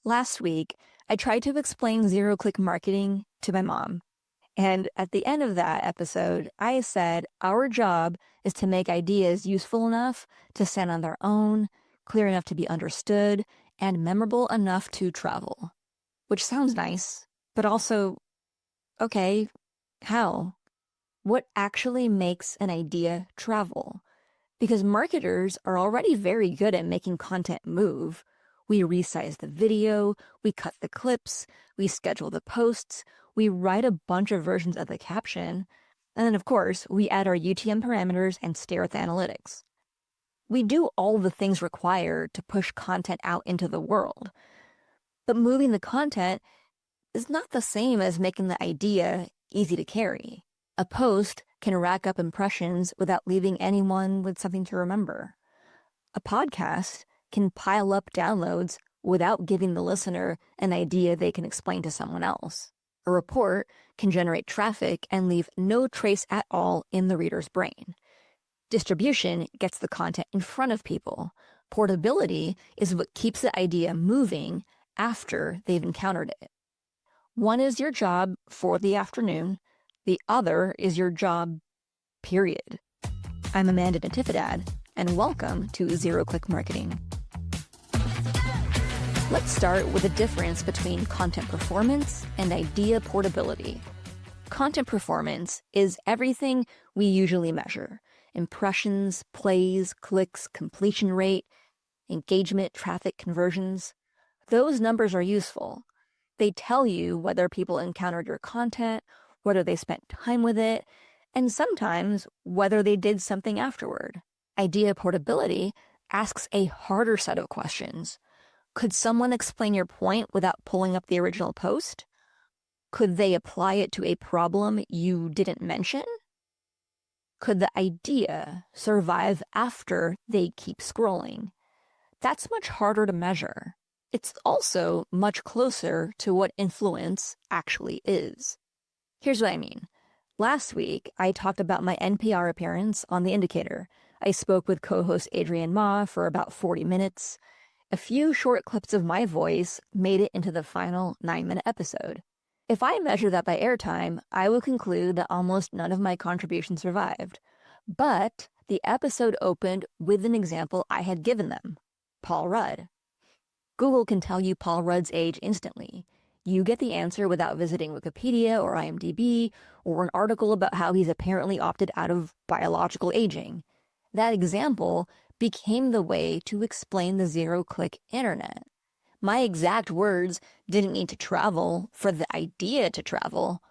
Last week, I tried to explain zero-click marketing to my mom. And at the end of that episode, I said our job is to make ideas useful enough to stand on their own, clear enough to be understood, and memorable enough to travel. Which sounds nice, but also, okay, how? What actually makes an idea travel? Because marketers are already very good at making content move. We resize the video, we cut the clips, we schedule the posts, we write a bunch of versions of the caption, and then of course, we add our UTM parameters and stare at the analytics. We do all the things required to push content out into the world. But moving the content is not the same as making the idea easy to carry. A post can rack up impressions without leaving anyone with something to remember. A podcast can pile up downloads without giving the listener an idea they can explain to someone else. A report can generate traffic and leave no trace at all in the reader's brain. Distribution gets the content in front of people. Portability is what keeps the idea moving after they've encountered it. One is your job for the afternoon. The other is your job, period. I'm Amanda Natividad, and welcome to Zero-Click Marketing. Let's start with the difference between content performance and idea portability. Content performance is everything we usually measure: impressions, plays, clicks, completion rate, engagement, traffic, conversions. Those numbers are useful. They tell you whether people encountered your content, whether they spent time with it, and sometimes whether they did something afterward. Idea portability asks a harder set of questions. Could someone explain your point without pulling up the original post? Could they apply it to a problem you didn't mention? Could the idea survive after they keep scrolling? That's much harder to measure. It's also much closer to what influence actually is. Here's what I mean. Last week, I talked about my NPR appearance on The Indicator. I spoke with co-host Adrienne Ma for about 40 minutes. A few short clips of my voice made it into the final 9-minute episode. If I measure that by airtime, I will conclude that almost none of my contributions survived. But the episode opened with an example I had given them: Paul Rudd. Google can tell you Paul Rudd's age instantly. You get the answer without visiting Wikipedia or IMDb or an article about how he's apparently opted out of biological aging. That example became the way to explain the zero-click internet. My exact words didn't need to travel for the idea to travel.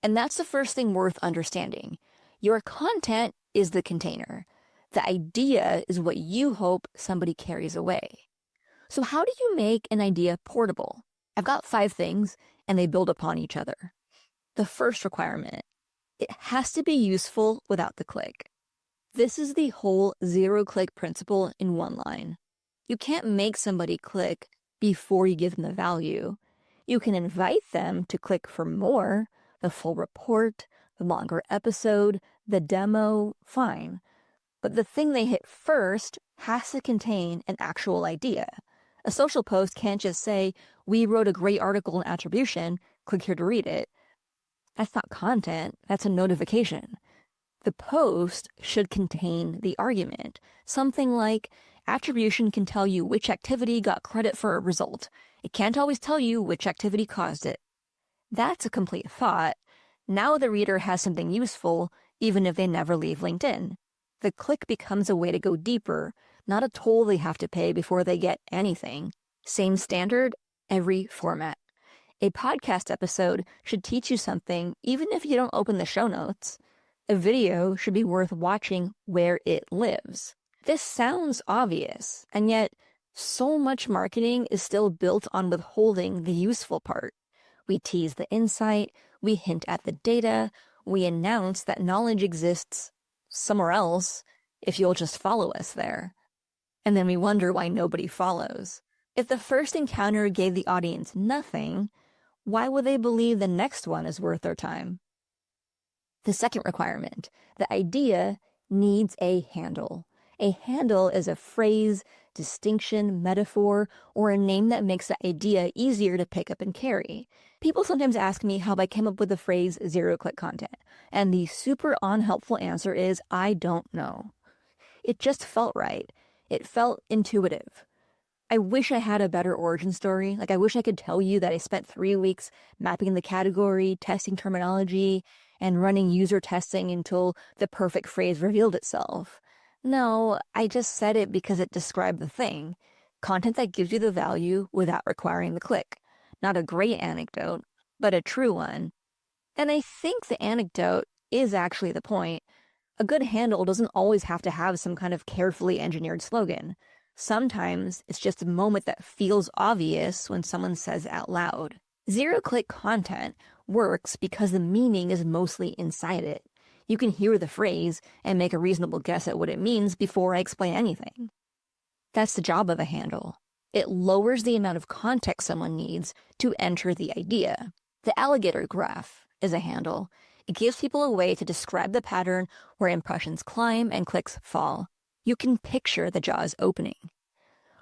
And that's the first thing worth understanding. Your content is the container. The idea is what you hope somebody carries away. So how do you make an idea portable? I've got 5 things, and they build upon each other. The first requirement: it has to be useful without the click. This is the whole zero-click principle in one line. You can't make somebody click before you give them the value. You can invite them to click for more, the full report, the longer episode, the demo, fine. But the thing they hit first has to contain an actual idea. A social post can't just say, "We wrote a great article in attribution, click here to read it." That's not content, that's a notification. The post should contain the argument. Something like, attribution can tell you which activity got credit for a result. It can't always tell you which activity caused it. That's a complete thought. Now the reader has something useful, even if they never leave LinkedIn. The click becomes a way to go deeper, not a toll they have to pay before they get anything. Same standard, every format. A podcast episode should teach you something, even if you don't open the show notes. A video should be worth watching where it lives. This sounds obvious, and yet so much marketing is still built on withholding the useful part. We tease the insight, we hint at the data, we announce that knowledge exists somewhere else if you'll just follow us there. And then we wonder why nobody follows. If the first encounter gave the audience nothing, why would they believe the next one is worth their time? The second requirement: the idea needs a handle. A handle is a phrase, distinction, metaphor, or a name that makes the idea easier to pick up and carry. People sometimes ask me how I came up with the phrase zero-click content, and the super unhelpful answer is I don't know. It just felt right. It felt intuitive. I wish I had a better origin story. I wish I could tell you that I spent 3 weeks mapping the category, testing terminology, and running user testing until the perfect phrase revealed itself. No, I just said it because it described the thing. Content that gives you the value without requiring the click. Not a great anecdote, but a true one. And I think the anecdote is actually the point. A good handle doesn't always have to have some kind of carefully engineered slogan. Sometimes it's just a moment that feels obvious when someone says it out loud. Zero-click content works because the meaning is mostly inside it. You can hear the phrase and make a reasonable guess at what it means before I explain anything. That's the job of a handle. It lowers the amount of context someone needs to enter the idea. The alligator graph is a handle. It gives people a way to describe the pattern where impressions climb and clicks fall. You can picture the jaws opening.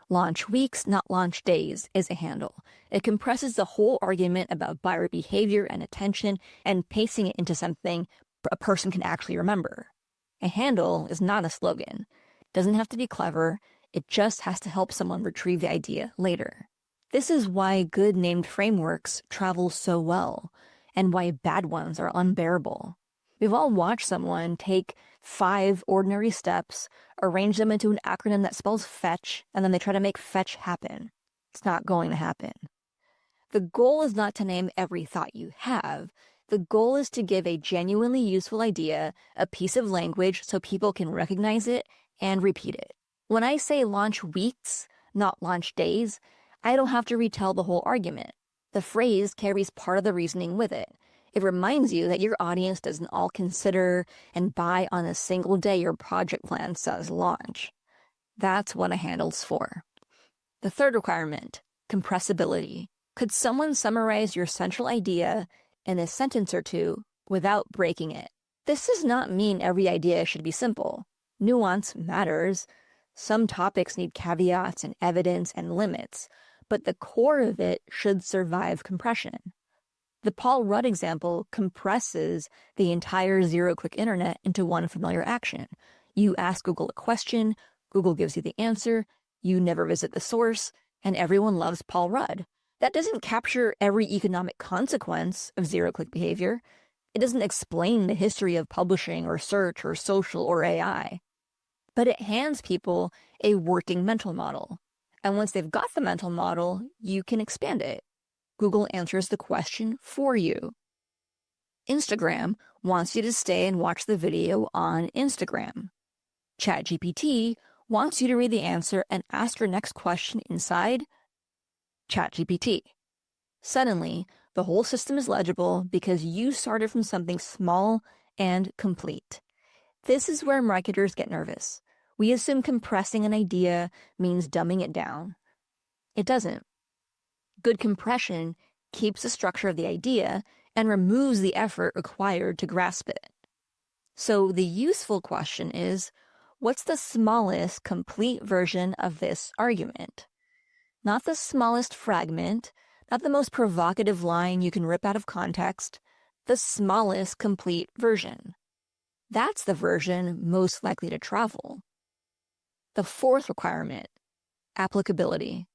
Launch weeks, not launch days, is a handle. It compresses the whole argument about buyer behavior and attention and pasting it into something a person can actually remember. A handle is not a slogan. It doesn't have to be clever. It just has to help someone retrieve the idea later. This is why good named frameworks travel so well, and why bad ones are unbearable. We've all watched someone take 5 ordinary steps, arrange them into an acronym that spells fetch, and then they try to make fetch happen. It's not going to happen. The goal is not to name every thought you have. The goal is to give a genuinely useful idea a piece of language so people can recognize it and repeat it. When I say launch weeks, not launch days, I don't have to retell the whole argument. The phrase carries part of the reasoning with it. It reminds you that your audience doesn't all consider and buy on a single day your project plan says launch. That's what a handle's for. The third requirement, compressibility. Could someone summarize your central idea in a sentence or two without breaking it? This does not mean every idea should be simple. Nuance matters. Some topics need caveats and evidence and limits, but the core of it should survive compression. The Paul Rudd example compresses the entire zero-click internet into one familiar action. You ask Google a question, Google gives you the answer, you never visit the source, and everyone loves Paul Rudd. That doesn't capture every economic consequence of zero-click behavior. It doesn't explain the history of publishing or search or social or AI. But it hands people a working mental model. And once they've got the mental model, you can expand it. Google answers the question for you. Instagram wants you to stay and watch the video on Instagram. ChatGPT wants you to read the answer and ask your next question inside ChatGPT. Suddenly, the whole system is legible because you started from something small and complete. This is where marketers get nervous. We assume compressing an idea means dumbing it down. It doesn't. Good compression keeps the structure of the idea and removes the effort required to grasp it. So the useful question is, what's the smallest complete version of this argument? Not the smallest fragment, not the most provocative line you can rip out of context, the smallest complete version. That's the version most likely to travel. The fourth requirement, applicability.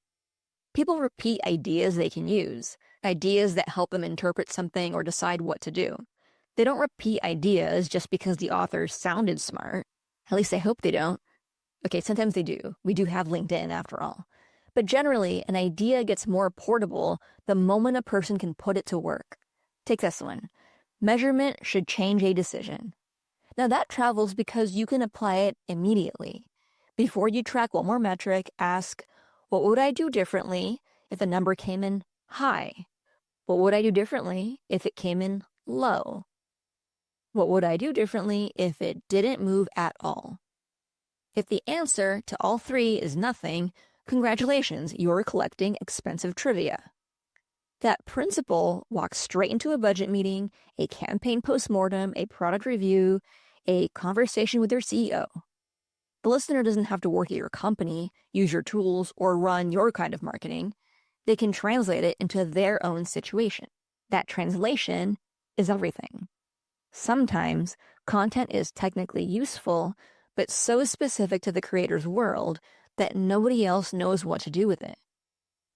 People repeat ideas they can use, ideas that help them interpret something or decide what to do. They don't repeat ideas just because the author sounded smart. At least I hope they don't. Okay, sometimes they do. We do have LinkedIn after all. But generally, an idea gets more portable the moment a person can put it to work. Take this one. Measurement should change a decision. Now that travels because you can apply it immediately. Before you track one more metric, ask, what would I do differently if the number came in high? What would I do differently if it came in low? What would I do differently if it didn't move at all? If the answer to all three is nothing, congratulations, you're collecting expensive trivia. That principle walks straight into a budget meeting, a campaign postmortem, a product review, a conversation with your CEO. The listener doesn't have to work at your company, use your tools, or run your kind of marketing. They can translate it into their own situation. That translation is everything. Sometimes content is technically useful, but so specific to the creator's world that nobody else knows what to do with it.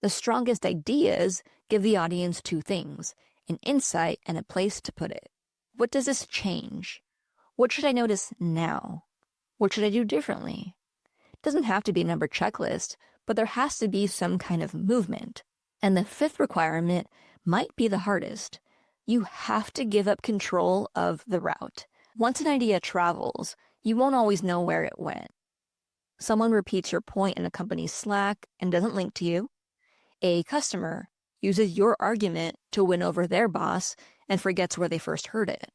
The strongest ideas give the audience two things: an insight and a place to put it. What does this change? What should I notice now? What should I do differently? It doesn't have to be a number checklist, but there has to be some kind of movement. And the fifth requirement might be the hardest. You have to give up control of the route. Once an idea travels, you won't always know where it went. Someone repeats your point in a company's Slack and doesn't link to you. A customer uses your argument to win over their boss and forgets where they first heard it.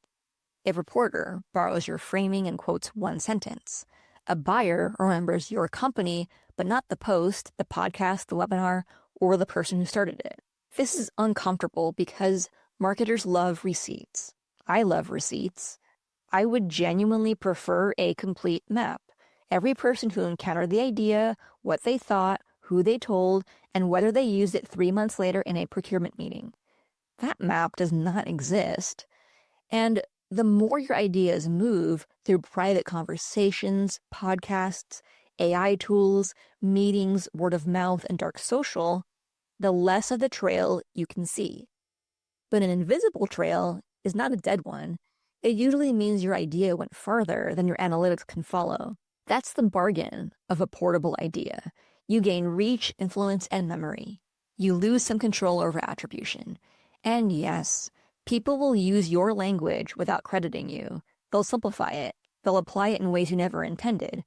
A reporter borrows your framing and quotes one sentence. A buyer remembers your company, but not the post, the podcast, the webinar, or the person who started it. This is uncomfortable because marketers love receipts. I love receipts. I would genuinely prefer a complete map. Every person who encountered the idea, what they thought, who they told, and whether they used it 3 months later in a procurement meeting. That map does not exist. And the more your ideas move through private conversations, podcasts, AI tools, meetings, word of mouth, and dark social, the less of the trail you can see. But an invisible trail is not a dead one. It usually means your idea went farther than your analytics can follow. That's the bargain of a portable idea. You gain reach, influence, and memory. You lose some control over attribution. And yes, people will use your language without crediting you. They'll simplify it. They'll apply it in ways you never intended.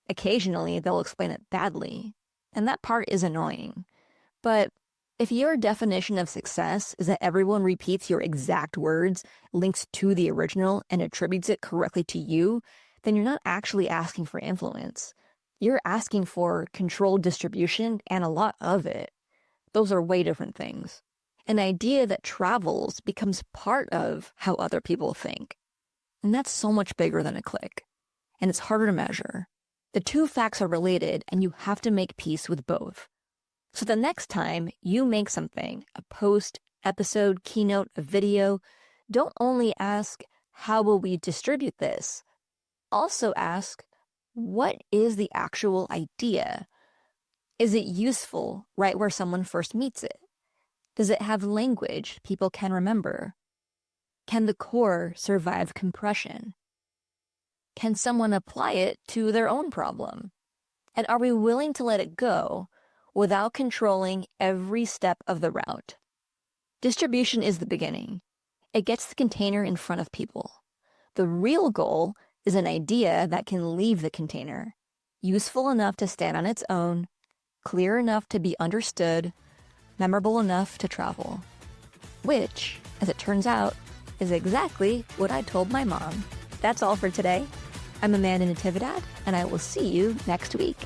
Occasionally, they'll explain it badly. And that part is annoying. But if your definition of success is that everyone repeats your exact words, links to the original, and attributes it correctly to you, then you're not actually asking for influence. You're asking for controlled distribution and a lot of it. Those are way different things. An idea that travels becomes part of how other people think. And that's so much bigger than a click. And it's harder to measure. The two facts are related, and you have to make peace with both. So the next time you make something, a post, episode, keynote, a video, don't only ask, how will we distribute this? Also ask, what is the actual idea? Is it useful right where someone first meets it? Does it have language people can remember? Can the core survive compression? Can someone apply it to their own problem? And are we willing to let it go without controlling every step of the route? Distribution is the beginning. It gets the container in front of people. The real goal is an idea that can leave the container, useful enough to stand on its own, clear enough to be understood, memorable enough to travel. Which, as it turns out, is exactly what I told my mom. That's all for today. I'm Amanda Natividad, and I will see you next week.